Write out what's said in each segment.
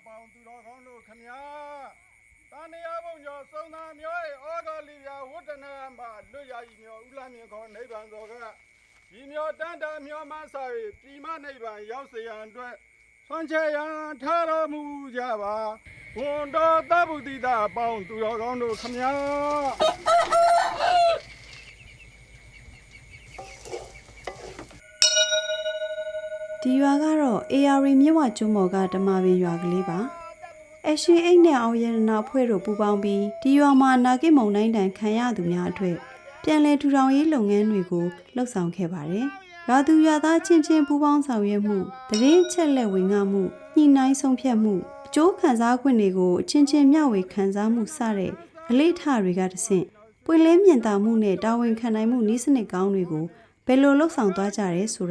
ပေါင်းသူတော်ကောင်းတို့ခမညာတန်တရားဘုံကျော်စုံသာမျိုး၏ဩဃလိပြဝတ္တနာမှာလွတ်ရည်မျိုးဥလမြင်ခေါ်နိဗ္ဗာန်တော်ကဒီမျိုးတန်တာမျိုးမှစာ၍ပြည်မနိဗ္ဗာန်ရောက်စေရန်အတွက်ဆွမ်းချရန်ထားတော်မူကြပါဘုံတော်သဗ္ဗုတိတအပေါင်းသူတော်ကောင်းတို့ခမညာဒီရွာကတော့ AR မြစ်ဝကျွန်းပေါ်ကဓမ္မပင်ရွာကလေးပါအရှင်အိတ်နဲ့အောင်ရတနာဖွဲ့တို့ပူးပေါင်းပြီးဒီရွာမှာနာဂိမုံတိုင်းတန်ခံရသူများအတွက်ပြန်လည်ထူထောင်ရေးလုပ်ငန်းတွေကိုလှုပ်ဆောင်ခဲ့ပါတယ်ရွာသူရွာသားချင်းချင်းပူးပေါင်းဆောင်ရွက်မှုတရင်ချက်လက်ဝင်ငှမှုညှိနှိုင်းဆုံးဖြတ်မှုအကျိုးခံစား권တွေကိုအချင်းချင်းမျှဝေခံစားမှုစတဲ့အလေးထားတွေကတဆင့်ပွင့်လင်းမြင်သာမှုနဲ့တာဝန်ခံနိုင်မှုနည်းစနစ်ကောင်းတွေကိုဘယ်လိုလှုပ်ဆောင်သွားကြရဲဆိုတ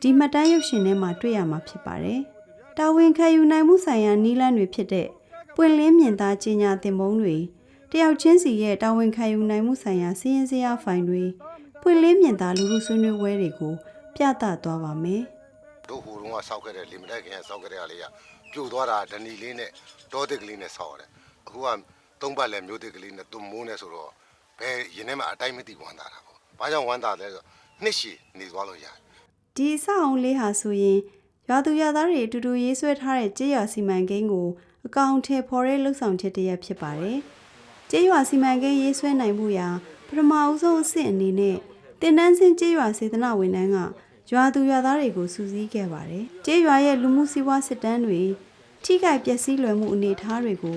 ာဒီမှတ်တမ်းရုပ်ရှင်ထဲမှာတွေ့ရမှာဖြစ်ပါတယ်။တာဝန်ခံယူနိုင်မှုဆိုင်ရာနည်းလမ်းတွေဖြစ်တဲ့ပွင့်လင်းမြင်သာကြီးညာသင်ပုံးတွေတယောက်ချင်းစီရဲ့တာဝန်ခံယူနိုင်မှုဆိုင်ရာစီးရင်စရာဖိုင်တွေပွင့်လင်းမြင်သာလူလူဆွေးနွေးပွဲတွေကိုပြသသွားပါမယ်။တို့ဟိုတုန်းကစောက်ခဲ့တဲ့လီမတက်ခင်ကစောက်ခဲ့တဲ့အားလေးကပြိုသွားတာဒဏီလေးနဲ့တောတစ်ကလေးနဲ့စောက်ရတယ်။အခုကသုံးပတ်လည်းမျိုးတစ်ကလေးနဲ့သူ့မိုးနဲ့ဆိုတော့ဘယ်ရင်ထဲမှာအတိုင်းမသိဝမ်းသာတာပေါ့။ဘာကြောင့်ဝမ်းသာလဲဆိုနှစ်ရှည်နေသွားလို့ရတယ်။ဒီအဆောက်အုံလေးဟာဆိုရင်ရွာသူရွာသားတွေအတူတူရေးဆွဲထားတဲ့ကြေးရွာစီမံကိန်းကိုအကောင့်ထဲပေါ်တဲ့လှုပ်ဆောင်ချက်တရက်ဖြစ်ပါတယ်။ကြေးရွာစီမံကိန်းရေးဆွဲနိုင်မှုရာပထမအဆုံးအဆင့်အနေနဲ့တင်နန်းစင်းကြေးရွာစေတနာဝန်ထမ်းကရွာသူရွာသားတွေကိုစုစည်းခဲ့ပါတယ်။ကြေးရွာရဲ့လူမှုစီးပွားစစ်တမ်းတွေထိခိုက်ပျက်စီးလွယ်မှုအနေအထားတွေကို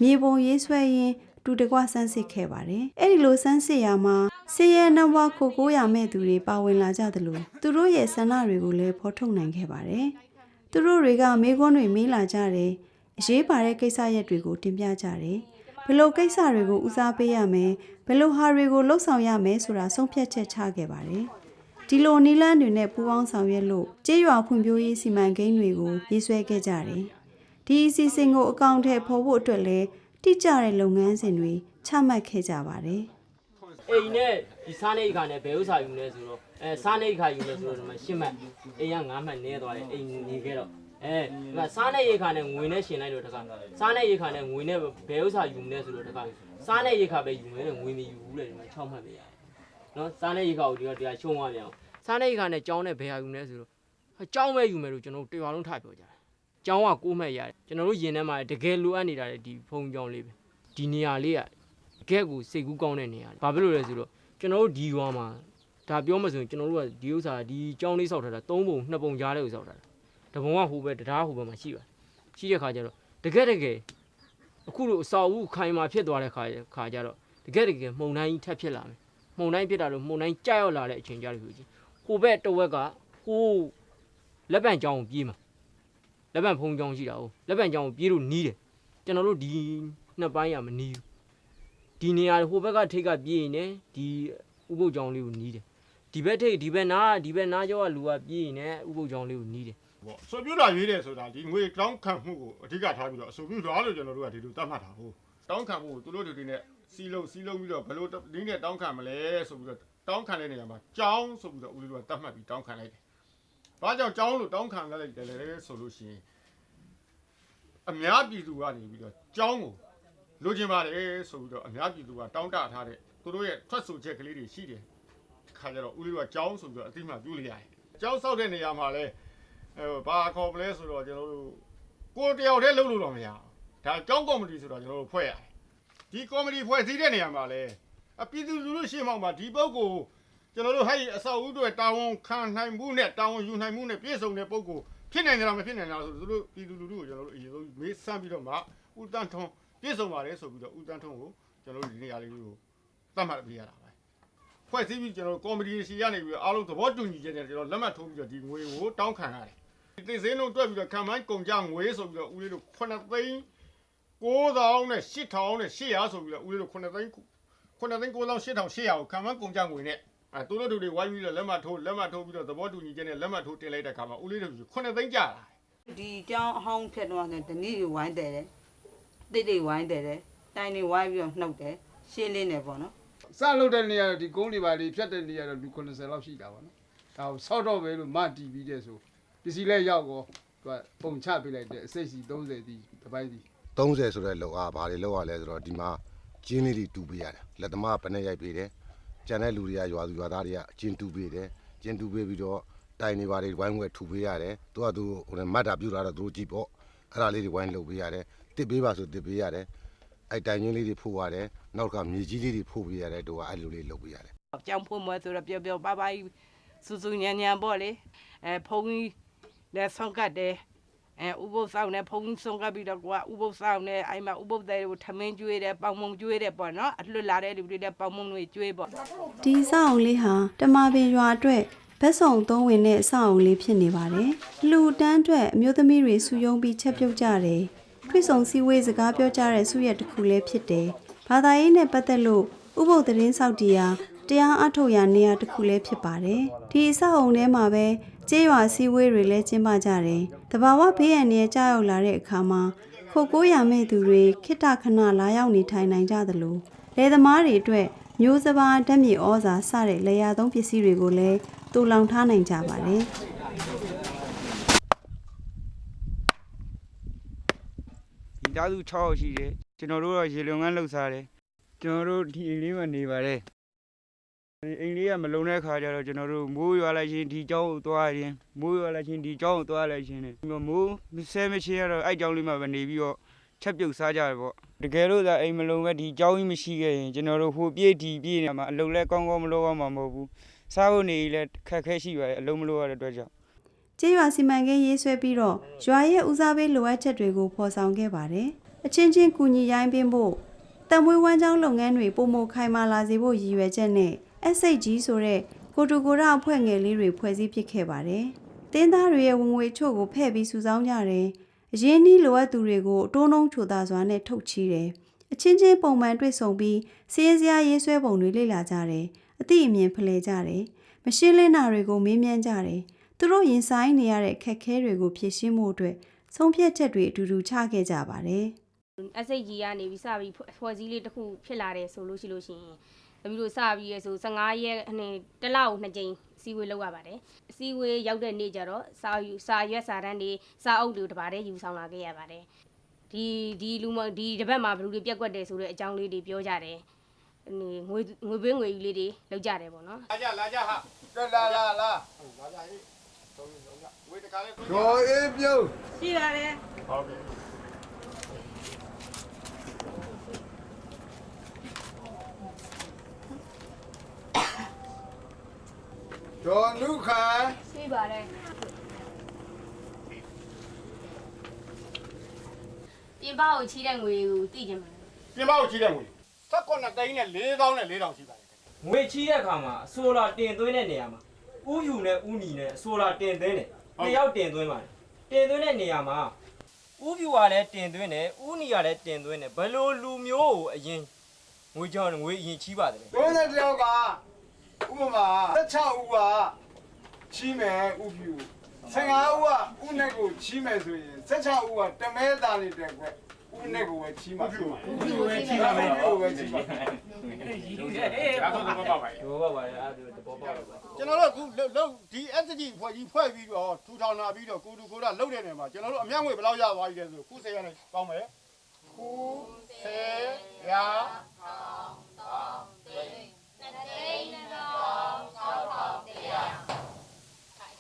မြေပုံရေးဆွဲရင်းတူတကွဆန်းစစ်ခဲ့ပါတယ်။အဲ့ဒီလိုဆန်းစစ်ရမှာစီရဲနံပါတ်ကို900မဲ့သူတွေပါဝင်လာကြသလိုသူတို့ရဲ့ဆန္ဒတွေကိုလည်းဖော်ထုတ်နိုင်ခဲ့ပါတယ်။သူတို့တွေကမေးခွန်းတွေမေးလာကြတယ်။အရေးပါတဲ့ကိစ္စရပ်တွေကိုတင်ပြကြတယ်။ဘယ်လိုကိစ္စတွေကိုဦးစားပေးရမယ်ဘယ်လိုဟာတွေကိုလှုပ်ဆောင်ရမယ်ဆိုတာဆုံးဖြတ်ချက်ချခဲ့ပါတယ်။ဒီလိုနီလန်းတွေနဲ့ပူးပေါင်းဆောင်ရွက်လို့ကြေးရွာဖွံ့ဖြိုးရေးစီမံကိန်းတွေကိုရေးဆွဲခဲ့ကြတယ်။ဒီအစီအစဉ်ကိုအကောင့်ထဲပေါ်ဖို့အတွက်လည်းတိကျတဲ့လုပ်ငန်းစဉ်တွေချမှတ်ခဲ့ကြပါတယ်။အိမ်နဲ့ဒီစားနေခါနဲ့ဘယ်ဥစ္စာယူလဲဆိုတော့စားနေခါယူလဲဆိုတော့ဒီမှာ10မှတ်အိမ်က9မှတ်နဲသွားတယ်အိမ်နေခဲ့တော့ဒီမှာစားနေခါနဲ့ငွေနဲ့ရှင်လိုက်တော့တခါစားနေခါနဲ့ငွေနဲ့ဘယ်ဥစ္စာယူမလဲဆိုတော့တခါစားနေခါပဲယူမယ်တဲ့ငွေမယူဘူးလေဒီမှာ6မှတ်ပဲရတယ်။နော်စားနေခါကိုဒီကတရားရှုံးသွားပြန်အောင်စားနေခါနဲ့ကြောင်းနဲ့ဘယ်ဟာယူမလဲဆိုတော့ကြောင်းပဲယူမယ်လို့ကျွန်တော်တို့တရားလုံးထားပြောကြတယ်။ကြောင်းက9မှတ်ရတယ်ကျွန်တော်တို့ရင်ထဲမှာတကယ်လိုအပ်နေတာဒီဖုံကြောင်းလေးပဲဒီနေရာလေးကကဲကိုစိတ်ကူးကောင်းတဲ့နေရာဘာဖြစ်လို့လဲဆိုတော့ကျွန်တော်တို့ဒီရွာမှာဒါပြောမှဆိုရင်ကျွန်တော်တို့ကဒီဥစ္စာဒီကြောင်းလေးစောက်ထားတာ3ပုံ2ပုံကြားလေးကိုစောက်ထားတာတပုံကဟိုဘက်တရားဟိုဘက်မှာရှိပါတယ်ရှိတဲ့ခါကျတော့တကယ်အခုလိုအစာအုပ်ခိုင်မာဖြစ်သွားတဲ့ခါကျတော့တကယ်မှုန်တိုင်းထပ်ဖြစ်လာမယ်မှုန်တိုင်းဖြစ်တာလို့မှုန်တိုင်းကြောက်ရောက်လာတဲ့အချိန်ကြလို့ဆိုကြီးဟိုဘက်တဝက်ကဟိုလက်ပံကြောင်းကိုပြေးမှာလက်ပံဖုံကြောင်းရှိတာဟုတ်လက်ပံကြောင်းကိုပြေးလို့နီးတယ်ကျွန်တော်တို့ဒီနှစ်ပိုင်းကမနီးဘူးဒီနေရာဟိုဘက်ကထိတ်ကပြေးနေဒီဥပုပ်ကြောင်လေးကိုနီးတယ်ဒီဘက်ထိတ်ဒီဘက်နားကျောကလူကပြေးနေဥပုပ်ကြောင်လေးကိုနီးတယ်ပေါ့ဆိုပြလာရေးတယ်ဆိုတာဒီငွေတောင်းခံမှုကိုအဓိကထားပြီးတော့အဆိုပြုသွားလို့ကျွန်တော်တို့ကဒီလိုတတ်မှတ်တာဟုတ်တောင်းခံမှုကိုသူတို့တွေနဲ့စီလုံးပြီးတော့ဘယ်လိုဒီနဲ့တောင်းခံမလဲဆိုပြီးတော့တောင်းခံတဲ့နေရာမှာကြောင်းဆိုပြီးတော့ဦးလေးတို့ကတတ်မှတ်ပြီးတောင်းခံလိုက်တယ်။ဘာကြောင့်ကြောင်းလို့တောင်းခံလိုက်တယ်လဲဆိုလို့ရှိရင်အများပြည်သူကနေပြီးတော့ကြောင်းကိုလိုချင်ပါတယ်ဆိုပြီးတော့အများပြည်သူကတောင်းတထားတဲ့သူတို့ရဲ့ထွက်ဆိုချက်ကလေးတွေရှိတယ်ခါကြတော့ဦးလေးကကြောင်းဆိုပြီးတော့အတိမပြုလို့ရတယ်ကြောင်းဆောက်တဲ့နေရာမှာလဲဘာခေါ်မလဲဆိုတော့ကျွန်တော်တို့ကိုတယောက်တည်းလုပ်လို့တော့မရဘူးဒါကြောင်းကော်မတီဆိုတော့ကျွန်တော်တို့ဖွဲ့ရတယ်ဒီကော်မတီဖွဲ့စည်းတဲ့နေရာမှာလဲအပြည်သူလူထုရှေ့မှောက်မှာဒီပုဂ္ဂိုလ်ကျွန်တော်တို့ဟဲ့အဆောက်အဦတွေတာဝန်ခံနိုင်မှုနဲ့တာဝန်ယူနိုင်မှုနဲ့ပြည့်စုံတဲ့ပုဂ္ဂိုလ်ဖြစ်နိုင်ကြလားမဖြစ်နိုင်ကြလားဆိုသူတို့ပြည်သူလူထုကိုကျွန်တော်တို့အရင်ဆုံးမေးစမ်းပြီးတော့မှဦးတန်းထွန်းပြည့်စုံပါတယ်ဆိုပြီးတော့ဦးတန်းထွန်းကိုကျွန်တော်တို့ဒီနေရာလေးကိုသတ်မှတ်ပေးရတာပဲဖွဲ့စည်းပြီးကျွန်တော်တို့ကော်မတီရှိရနေပြီးအားလုံးသဘောတူညီချက်နဲ့ကျွန်တော်လက်မှတ်ထိုးပြီးတော့ဒီငွေကိုတောင်းခံရတယ်ဒီသိစင်းတို့တွက်ပြီးတော့ခံမှန်းကုန်ကြငွေဆိုပြီးတော့ဦးလေးတို့9သိန်း9000နဲ့8000နဲ့800ဆိုပြီးတော့ဦးလေးတို့9သိန်း9000 8800ကိုခံမှန်းကုန်ကြငွေနဲ့သူတို့တွေဝိုင်းပြီးတော့လက်မှတ်ထိုးပြီးတော့သဘောတူညီချက်နဲ့လက်မှတ်ထိုးတင်လိုက်တဲ့အခါမှာဦးလေးတို့9သိန်းကျလာဒီကြောင်းအဟောင်းဖြတ်တော့တဲ့ဓနီတွေဝိုင်းတယ်တိတ်တွေဝိုင်းတယ်တိုင်တွေဝိုင်းပြီးတော့နှုတ်တယ်ရှင်းလင်းတယ်ပေါ့နော်စလုပ်တဲ့နေရာဒီကုန်းတွေပါလေးဖြတ်တဲ့နေရာတော့လူ90လောက်ရှိတာပါနော်ဒါကိုဆောက်တော့ပဲလို့မတီးပြီးတဲ့ဆိုပစ္စည်းလဲရောက်ကော ပုံချပေးလိုက်တဲ့အစိတ်စီ30ဒီတစ်ပိုင်းစီ 30ဆိုတဲ့လောက်အားဘာတွေလောက်ရလဲဆိုတော့ဒီမှာကျင်းလေးတွေတူပေးရတယ်လက်သမားပနဲ့ရိုက်ပေးတယ်ကျန်တဲ့လူတွေကရွာသူရွာသားတွေကကျင်းတူပေးတယ်ကျင်းတူပေးပြီးတော့တိုင်နေပါတွေဝိုင်းဝဲထူပေးရတယ်သူကသူဟိုမတ်တာပြူတာတော့သူတို့ကြည့်ပေါ့အဲ့ဒါလေးတွေဝိုင်းလုပ်ပေးရတယ်တစ်ပေးပါဆိုတစ်ပေးရတယ်အဲ့တိုင်ချင်းလေးတွေဖို့ရတယ်နောက်ကမြေကြီးလေးတွေဖို့ပေးရတယ်တို့ကအဲ့လိုလေးလုပ်ပေးရတယ် ကျောင်းဖို့မဆိုတော့ပြောပါစူစူညံညံပေါ့လေဖုန်းကြီးလည်းဆုံးကတ်တယ်ဥပုသ်ဆောင်နဲ့ဖုန်းကြီးဆုံးကတ်ပြီးတော့ကိုကဥပုသ်ဆောင်နဲ့အဲ့မှာဥပုသ်တွေကိုထမင်းကျွေးတယ်ပေါင်မုံကျွေးတယ်ပေါ့နော်အလွတ်လာတဲ့လူတွေလည်းပေါင်မုံတွေကျွေးပေါ့ ဒီအဆောက်အုံလေးဟာတမပင်ရွာအတွက်ဘက်ဆောင်သုံးဝင်တဲ့အဆောက်အုံလေးဖြစ်နေပါတယ်။လူတန်းအတွက်အမျိုးသမီးတွေစုယုံပြီးချက်ပြုတ်ကြတယ်။ထွေဆုံစည်းဝေးစကားပြောကြတဲ့စုရက်တစ်ခုလေးဖြစ်တယ်။ဘာသာရေးနဲ့ပတ်သက်လို့ဥပုသ်သတင်းဆောက်တရားတရားအထုတ်ရာနေရာတစ်ခုလေးဖြစ်ပါတယ်။ဒီအဆောက်အုံထဲမှာပဲကျေးရွာစည်းဝေးတွေလည်းကျင်းပကြတယ်။တဘာဝဘေးရန်တွေကြောက်ရောက်လာတဲ့အခါမှာခိုကိုးရမဲ့သူတွေခိတ္တခဏလာရောက်နေထိုင်နိုင်ကြသလိုလယ်သမားတွေအတွက်မျိုးစပါးဓာတ်မြေဩဇာစတဲ့လေယာသုံးပစ္စည်းတွေကိုလည်းတူလောင်ထားနိုင်ကြပါတယ် ဒီသားစု6ရောက်ရှိတယ်ကျွန်တော်တို့ကရေလုံငန်းလှုပ်ရှားတယ်ကျွန်တော်တို့ဒီအိမ်လေးမှာနေပါတယ်အိမ်လေးကမလုံတဲ့ခါကျတော့ကျွန်တော်တို့မိုးရွာလိုက်ချင်းဒီကျောင်းကိုသွားရင်မိုးရွာလိုက်ချင်းဒီကျောင်းကိုသွားလိုက်ချင်းနဲ့မိုးဆဲမချေရတော့အဲ့ကျောင်းလေးမှာပဲနေပြီးတော့ချက်ပြုတ်စားကြရပေါ့တကယ်လို့သာအိမ်မလုံပဲဒီကျောင်းကြီးမရှိခဲ့ရင်ကျွန်တော်တို့ဟိုပြေးဒီပြေးနေမှာအလုံလဲကောင်းကောင်းမလို့မှာမဟုတ်ဘူးစားဖို့နေလဲခက်ခဲရှိပါတယ်အလုံးမလို့ရတဲ့အတွက်ကြောင့် ကျေးရွာစီမံကိန်းရေးဆွဲပြီးတော့ရွာရဲ့ဦးစားပေးလိုအပ်ချက်တွေကိုဖော်ဆောင်ခဲ့ပါတယ်အချင်းချင်းကူညီရိုင်းပင်းဖို့တံမွေးဝမ်းကြောင်းလုပ်ငန်းတွေပုံမခိုင်မာလာစေဖို့ရည်ရွယ်ချက်နဲ့ SHG ဆိုတဲ့ကိုတူကိုရအဖွဲ့ငယ်လေးတွေဖွဲ့စည်းဖြစ်ခဲ့ပါတယ်တင်းသားတွေရဲ့ဝင်ငွေချို့ကိုဖဲ့ပြီးစုဆောင်းကြတယ်အရင်းနှီးလိုအပ်သူတွေကိုအတိုးနှုံးချိုသားစွာနဲ့ထုတ်ချီးတယ်အချင်းချင်းပုံမှန်တွေ့ဆုံပြီးစီးရဲစရာရေးဆွဲပုံတွေလေ့လာကြတယ်အသည့်အမြင်ဖလှယ်ကြတယ်မရှင်းလင်းတာတွေကိုမေးမြန်းကြတယ်သူတို့ရင်ဆိုင်နေရတဲ့ခက်ခဲတွေကိုဖြေရှင်းမှုအတွက်ဆုံးဖြတ်ချက်တွေအတူတူချခဲ့ကြပါတယ် SHG ကနေပြီးစပြီးဖွဲ့စည်းလေးတစ်ခုဖြစ်လာတယ်ဆိုလို့ရှိရင်သမီးတို့စပြီးရဲဆို15ရက်နဲ့တစ်လကို2ကြိမ်စီဝေးလောက်ရပါတယ်အစည်းအဝေးရောက်တဲ့နေ့ကျတော့စာရွက်စာတမ်းတွေစာအုပ်တွေတပါးတည်းယူဆောင်လာခဲ့ရပါတယ်ဒီလူမဒီတစ်ပတ်မှာဘယ်လိုတွေပြက်ကွက်တယ်ဆိုတဲ့အကြောင်းလေးတွေပြောကြတယ်ငွေပေးငွေယူလေးတွေလောက်ကြတယ်ပေါ့နော် လာကြဟာ လာ လာကြဟေးဝေးတခါလေး ရောအေးပြုတ် ရှိပါတယ် ဟုတ်ကဲ့ ဒေါ်နုခါ ရှိပါတယ်ပြင်ပကိုချီးတဲ့ငွေကိုသိကြမှာ ပြင်ပကိုချီးတဲ့ငွေ19သိန်းနဲ့4000နဲ့4000ရှိပါတယ် ငွေချီးတဲ့အခါမှာအဆိုလာတင်သွင်းတဲ့နေရာမှာဥယူနဲ့ဥနီနဲ့အဆိုလာတင်သွင်းတယ်နှစ်ယောက်တင်သွင်းပါတယ်တင်သွင်းတဲ့နေရာမှာဥယူကလည်းတင်သွင်းတယ်ဥနီကလည်းတင်သွင်းတယ်ဘယ်လိုလူမျိုးကိုအရင်ငွေကြောင်းငွေအရင်ချီးပါတယ် 30ယောက်ကဥပမာ16ဦးကချီးမယ်ဥပြူ15ဦးကဥနဲ့ကိုချီးမယ်ဆိုရင်16ဦးကတမဲသားနေတဲ့ကွဥနဲ့ကိုပဲချီးမှာဥပြူပဲချီးပါမယ်ဥပဲချီးပါမယ် အဲ့တော့တော့ပါပါ ဘောပါပါအဲ့ဒါတဘောပါပါ ကျွန်တော်တို့အခုလုံဒီ SG ဖွဲ့ကြီးဖွဲ့ပြီးတော့ထူထောင်လာပြီးတော့ကိုတူကိုရလုံတဲ့နေမှာကျွန်တော်တို့အမြတ်ငွေဘယ်လောက်ရသွားပြီလဲဆိုခု10ရနဲ့ကောင်းမယ်ခု10ရ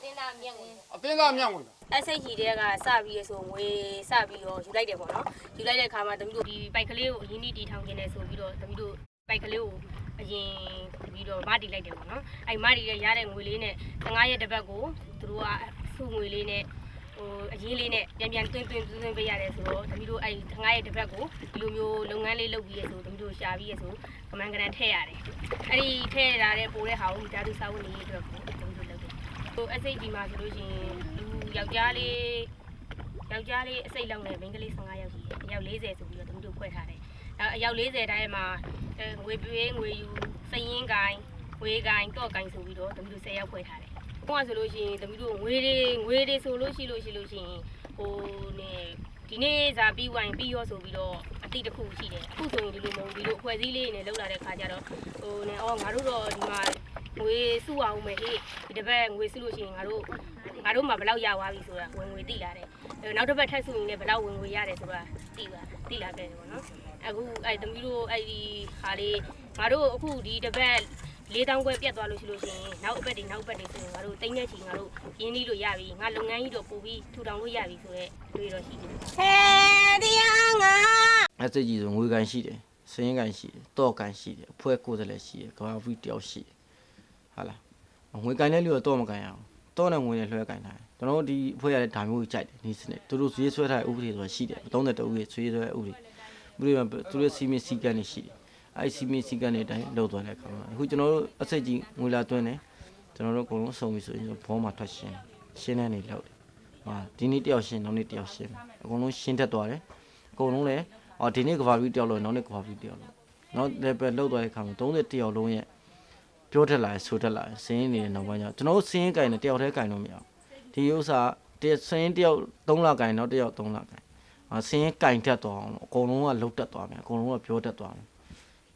တင်တာမြက်ငွေ အသင်းသားအမြတ်ငွေ SHG တွေကစပြီးရဆိုငွေစပြီးတော့ယူလိုက်တယ်ပေါ့နော်ယူလိုက်တဲ့အခါမှာတမီးတို့ဒီပိုက်ကလေးကိုအရင်တီထောင်กินနေဆိုပြီးတော့တမီးတို့ပိုက်ကလေးကိုအရင်ပြီးတော့မတီလိုက်တယ်ပေါ့နော်အဲ့မတီရတဲ့ငွေလေးနဲ့15ရက်တစ်ပတ်ကိုသူတို့ကစုငွေလေးနဲ့ဟိုအရင်လေးနဲ့ပြန်သွင်းပေးရတယ်ဆိုတော့တမီးတို့အဲ့15ရက်တစ်ပတ်ကိုဒီလိုမျိုးလုပ်ငန်းလေးလုပ်ပြီးရဆိုတမီးတို့ရှာပြီးရဆိုကမန်ကရန်ထည့်ရတယ်အဲ့ဒီထည့်ရတဲ့ပိုတဲ့ဟာကိုမိသားစုစာဝန်ကြီးအတွက်ကိုတမီးတို့လုပ်တယ်ဟို SHG မှာဆိုလို့ရှိရင်ယောက်ျားလေးအစိတ်လောက်နဲ့မိန်းကလေး15ယောက်ရှိတယ်အယောက်40ဆိုပြီးတော့တမီးတို့ဖွဲ့ထားတယ်အယောက်40တိုင်းမှာငွေပေးငွေယူစည်ရင်းကိုင်းငွေကိုင်းတော့ကိုင်းဆိုပြီးတော့တမီးတို့10ယောက်ဖွဲ့ထားတယ်ဟိုကဆိုလို့ရှိရင်တမီးတို့ငွေတွေဆိုလို့ရှိရင်ဟိုနေဒီနေ့ဇာပြီးဝိုင်ပြီးရောဆိုပြီးတော့အတိတစ်ခုရှိတယ်အခုဆိုရင်ဒီလိုမဟုတ်ဒီလိုအဖွဲ့စည်းလေးနဲ့လောက်လာတဲ့ခါကျတော့ဟိုနေငါတို့တော့ဒီမှာငွေစုအောင်မယ်ဟေ့ဒီတစ်ပတ်ငွေစုလို့ရှိရင်ငါတို့ ငါတို့မှဘယ်လောက်ရသွားပြီဆိုတာဝင်ငွေတိလာတယ်နောက်တစ်ပတ်ထပ်စုရင်လည်းဘယ်လောက်ဝင်ငွေရတယ်ဆိုတာတိလာခဲ့တယ်ပေါ့နော်အခုအဲ့သမီးတို့အဲ့ဒီဟာလေးငါတို့အခုဒီတစ်ပတ်4000ခွဲပြတ်သွားလို့ရှိလို့ရှိရင်နောက်အပတ်တွေဆိုရင်ငါတို့တိမ့်တဲ့ချီငါတို့ရင်းနှီးလို့ရပြီငါလုပ်ငန်းကြီးတော့ပို့ပြီးထူထောင်လို့ရပြီဆိုတော့တွေးတော့ရှိတယ်ဟဲတရားငါ အစစ်ကြီးဆိုငွေကန်ရှိတယ်စင်းကန်ရှိတယ်တော့ကန်ရှိတယ်အဖွဲကိုယ်စလည်းရှိတယ်ကဘာဖီတယောက်ရှိတယ်ဟာလားငွေကန်တဲ့လူတော့မကန်ရအောင်တော့နဲ့ငွေနဲ့လွှဲကန်တာကျွန်တော်တို့ဒီအဖွဲရတဲ့ဓာမျိုးကြီးကြိုက်တယ်နေစနစ်သူတို့ဈေးဆွဲထားတဲ့ဥပဒေဆိုတာရှိတယ်32ဥပဒေဆွေးဆွဲဥပဒေမှာသူတို့စီမင်းစီကန်နေရှိတယ်အဲ့စီမင်းစီကန်နေတိုင်းလောက်သွားတဲ့အခါမှာအခုကျွန်တော်တို့အစစ်ကြီးငွေလာသွင်းတယ်ကျွန်တော်တို့အကုန်လုံးစုံပြီဆိုရင်ဘောမှာထွက်ရှင်းတဲ့နေလောက်တယ်ဟာဒီနေ့တယောက်ရှင်းနောက်နေ့တယောက်ရှင်းအကုန်လုံးရှင်းတတ်သွားတယ်အကုန်လုံးလည်းဒီနေ့ကဘာပြီးတယောက်လို့နောက်နေ့ကဘာပြီးတယောက်လို့နောက်လည်းပဲလောက်သွားတဲ့အခါမှာ30တယောက်လုံးရဲ့ပြောထက်လာဆိုထက်လာစင်းနေတဲ့နောက်ပိုင်းကျကျွန်တော်တို့စင်းကင်နဲ့တယောက်တည်းကင်လို့မရဘူးဒီဥစ္စာစင်းတယောက်3လကင်နောက်တယောက်3လကင်စင်းကင်တက်သွားအောင်အကုန်လုံးကလှုပ်တက်သွားမယ်အကုန်လုံးကပြောတက်သွားမယ်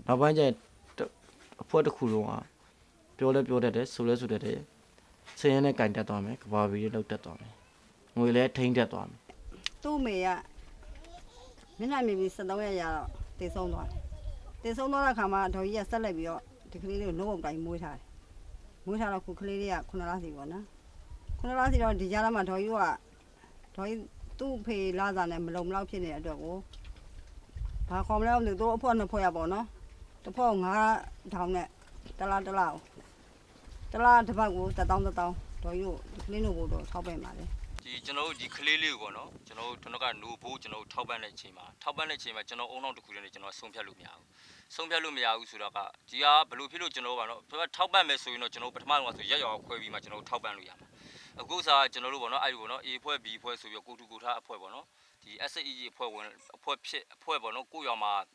နောက်ပိုင်းကျအဖွဲတစ်ခုလုံးကပြောလဲပြောတတ်တယ်ဆိုလဲဆိုတတ်တယ်စင်းနဲ့ကင်တက်သွားမယ်ကဘာပြီးလှုပ်တက်သွားမယ်ငွေလဲထိမ့်တက်သွားမယ် သူ့မေကမျက်နှာမြင်ပြီး73ရက်ရတော့တည်ဆုံးသွားတယ်။တည်ဆုံးသွားတဲ့အခါမှာဒေါ်ကြီးကဆက်လက်ပြီးတော့ဒီကလေးလေးကိုနှုတ်အုပ်တိုင်းမွေးထားတယ်။မွေးထားတော့ခုကလေးလေးက9လစီပေါ့နော်။9လစီတော့ဒီကြားထဲမှာဒေါ်ကြီးသူ့ဖေလာစားနဲ့မလုံမလောက်ဖြစ်နေတဲ့အတွက်ကိုဘာခေါ်မလဲလို့သူ့အဖွက်နှစ်ဖွက်ရပေါ့နော်။တစ်ဖွက်9000နဲ့တစ်လားတစ်ပတ်ကို1000ဒေါ်ကြီးတို့ဒီကလေးတို့ကိုတော့ထောက်ပံ့ပါလေ။ ဒီကျွန်တော်တို့ဒီကလေးလေးကိုပေါ့နော်ကျွန်တော်တို့ကနိုးဖို့ကျွန်တော်တို့ထောက်ပံ့တဲ့အချိန်မှာကျွန်တော်အုံနောက်တစ်ခုတည်းနဲ့ကျွန်တော်ဆုံးဖြတ်လို့မရဘူးဆိုတော့ကဒီကဘလို့ဖြစ်လို့ကျွန်တော်ပါနော်ထောက်ပံ့မယ်ဆိုရင်တော့ကျွန်တော်ပထမဆုံးဆိုရက်ရောခွဲပြီးမှကျွန်တော်ထောက်ပံ့လို့ရမှာအခုစားကျွန်တော်တို့ပေါ့နော်အဲ့ဒီပေါ့နော် A ဖွဲ့ B ဖွဲ့ဆိုပြီးကိုတူကိုထားအဖွဲ့ပေါ့နော်ဒီ SAE အဖွဲ့ပေါ့နော်ကိုရောင်မှာ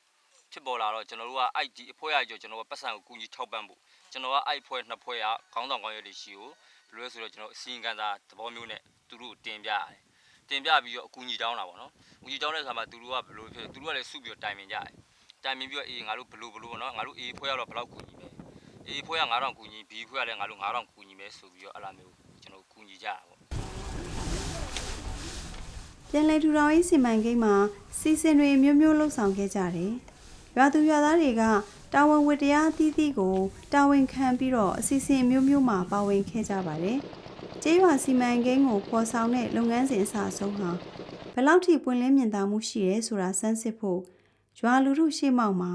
ဖြစ်ပေါ်လာတော့ကျွန်တော်တို့ကအဲ့ဒီအဖွဲ့အကြောကျွန်တော်ကပတ်စံကိုကူညီထောက်ပံ့ဖို့ကျွန်တော်ကအဲ့အဖွဲ့နှစ်ဖွဲ့ကခေါင်းဆောင်ကောင်းရည်တွေရှိကိုဘယ်လိုလဲဆိုတော့ကျွန်တော်အစီရင်ခံစာသဘောမျိုးနဲ့သူတို့တင်ပြပြီးတော့အကူအညီတောင်းတာပေါ့နော်အကူအညီတောင်းတဲ့အခါမှာသူတို့ကဘယ်လိုဖြစ်သူတို့ကလည်းစုပြီးတော့တိုင်ပင်ကြတယ်တိုင်ပင်ပြီးတော့အေးငါတို့ဘယ်လိုပေါ့နော်ငါတို့ A ဖွဲ့ရတော့ဘယ်လောက်ကူညီမယ် A ဖွဲ့ရ9000ကူညီ B ဖွဲ့ရလည်းငါတို့9000ကူညီမယ်ဆိုပြီးတော့အဲ့လိုမျိုးကျွန်တော်ကူညီကြတာပေါ့ ပြန်လည်ထူထောင်ရေးစီမံကိန်းမှာစီစဉ်တွေမျိုးလှုပ်ဆောင်ခဲ့ကြတယ်။ရွာသူရွာသားတွေကတာဝန်ဝတ္တရားအသီးသီးကိုတာဝန်ခံပြီးတော့အစီအစဉ်မျိုးမှာပါဝင်ခဲ့ကြပါတယ်။ကျေးရွာစီမံကိန်းကိုပေါ်ဆောင်တဲ့လုပ်ငန်းစဉ်အစအဆုံးဟာဘယ်လောက်ထိပွင့်လင်းမြင်သာမှုရှိရဲဆိုတာစမ်းစစ်ဖို့ရွာလူထုရှေ့မှောက်မှာ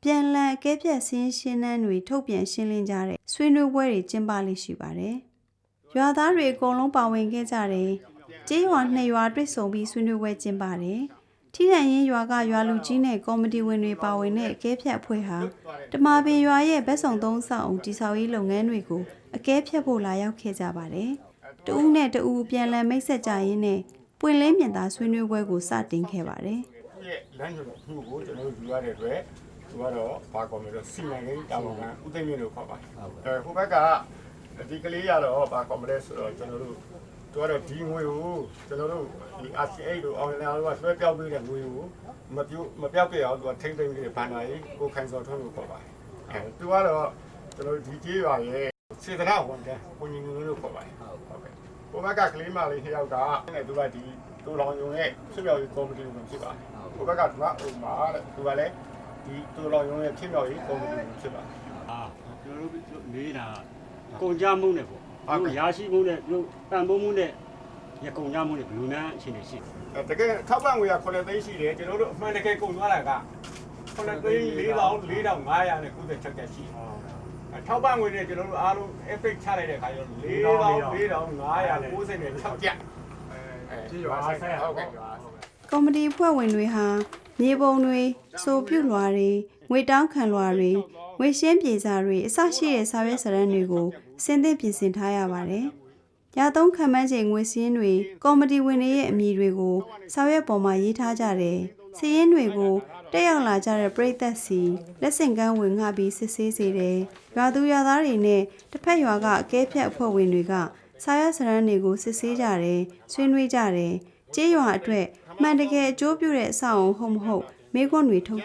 ပြန်လည်အကဲဖြတ်ရှင်းနှန်းတွေထုတ်ပြန်ရှင်းလင်းကြတဲ့ဆွေးနွေးပွဲတွေကျင်းပလိမ့်ရှိပါတယ်။ရွာသားတွေအကုန်လုံးပါဝင်ခဲ့ကြတယ်။ကျေးရွာ2ရွာတွေ့ဆုံပြီးဆွေးနွေးပွဲကျင်းပတယ်။ထိတန်ရင်ရွာကရွာလူကြီးနဲ့ကော်မတီဝင်တွေပါဝင်တဲ့အကဲဖြတ်အဖွဲ့ဟာတမာပင်ရွာရဲ့ဘက်ဆောင်သုံးဆောင်အုံတိဆောက်ရေးလုပ်ငန်းတွေကိုအကဲဖြတ်ဖို့လာရောက်ခဲ့ကြပါတယ်။တဦးနဲ့တဦးပြန်လည်မိတ်ဆက်ကြရင်းနဲ့ပွင့်လင်းမြင်သာဆွေးနွေးပွဲကိုစတင်ခဲ့ပါတယ်။ ရဲ့လမ်းညွှန်မှုကိုကျွန်တော်တို့ယူရတဲ့အတွက်သူကတော့ဘာကောမလဲစီမံကိန်းတာဝန်ခံဦးသိန်းမြင့်တို့ခေါ်ပါတယ်ဟိုဘက်ကဒီကလေးရတော့ဘာကောမလဲဆိုတော့ကျွန်တော်တို့သူကတော့ဒီငွေကိုကျွန်တော်တို့ဒီ RCA တို့အောင်လည်းတော့ဆွဲပြောက်ပေးတဲ့ငွေကိုမပြောက်ကြရအောင်သူကထိမ့်သိမ့်နေတဲ့ဘဏ္ဍာရေးကိုခိုင်စော်ထွန်းလို့ခေါ်ပါတယ်သူကတော့ကျွန်တော်တို့ဒီကျေးရွာရဲ့စေတနာဝန်ထမ်းကိုညီငွေလို့ခေါ်ပါတယ်ဟုတ်ကဲ့ဟိုဘက်ကကလေးမလေး2ယောက်ကနဲ့သူကဒီတူလောင်ယုံရဲ့ဖြစ်မြောက်ရေးကော်မတီဝင်ဖြစ်ပါတယ်ဟိုဘက်ကသူကဥမာတဲ့သူကလည်းဒီတူလောင်ယုံရဲ့ဖြစ်မြောက်ရေးကော်မတီဝင်ဖြစ်ပါတယ်ကျွန်တော်တို့နေတာကုန်ကြမှုနဲ့ပေါ့တို့ရရှိမှုနဲ့တို့တန်ဖိုးမှုနဲ့ရကုန်ကြမှုနဲ့ဘယ်လိုများအခြေအနေရှိလဲ တကယ်ထောက်ပံ့ငွေက9သိန်းရှိတယ်ကျွန်တော်တို့အမှန်တကယ်ကုန်သွားတာက9သိန်း4590နဲ့90ချက်ရှိတယ်ထောက်ပံ့ငွေနဲ့ကျွန်တော်တို့အားလုံး epic ချလိုက်တဲ့ခါကျတော့44,596ကျပ်ဒီရွာဆိုင်ဟုတ်ကဲ့ ကော်မတီဖွဲ့ဝင်တွေဟာမြေပုံတွေဆိုပြုလွှာတွေငွေတောင်းခံလွှာတွေငွေရှင်းပြေစာတွေအစရှိတဲ့စာရွက်စာတမ်းတွေကိုစင်သင့်ပြင်ဆင်ထားရပါတယ်။ရာသုံးခံမှန်းချိန်ငွေစည်းတွေကော်မတီဝင်တွေရဲ့အမည်တွေကိုစာရွက်ပေါ်မှာရေးထားကြတယ်။စာရင်းတွေကိုတက်ရောက်လာကြတဲ့ပရိသတ်စီလက်ဆင့်ကမ်းဝင်ငှပြီးစစ်ဆေးစေတယ်။ရွာသူရွာသားတွေနဲ့တစ်ဖက်ရွာကအကဲဖြတ်အဖွဲ့ဝင်တွေကစာရွက်စာတမ်းတွေကိုစစ်ဆေးကြတယ်ဆွေးနွေးကြတယ်ကျေးရွာအတွက်မှန်တကယ်အကျိုးပြုတဲ့အဆောက်အအုံဟုတ်မဟုတ်မိခွန်းတွေထုတ်